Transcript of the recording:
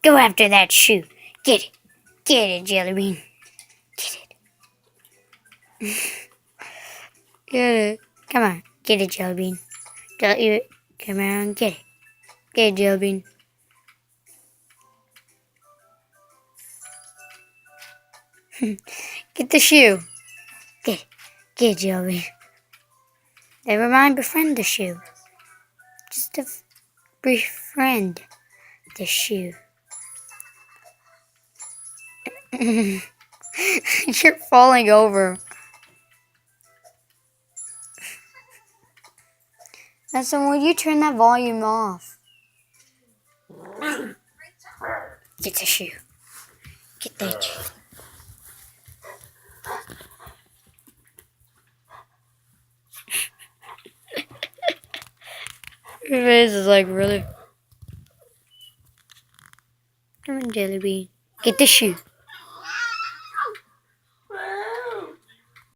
Go after that shoe. Get it. Get it, Jelly Bean. Get it. Get it. Come on. Get it, Jelly Bean. Don't you. Come on. Get it. Get it, Jelly Bean. Get the shoe. Get it. Get it, Jelly Bean. Never mind, befriend the shoe. Just befriend the shoe. You're falling over. Now, so will you turn that volume off? Get the shoe. Get that shoe. Your face is like really. Come on, Jelly Bean. Get the shoe.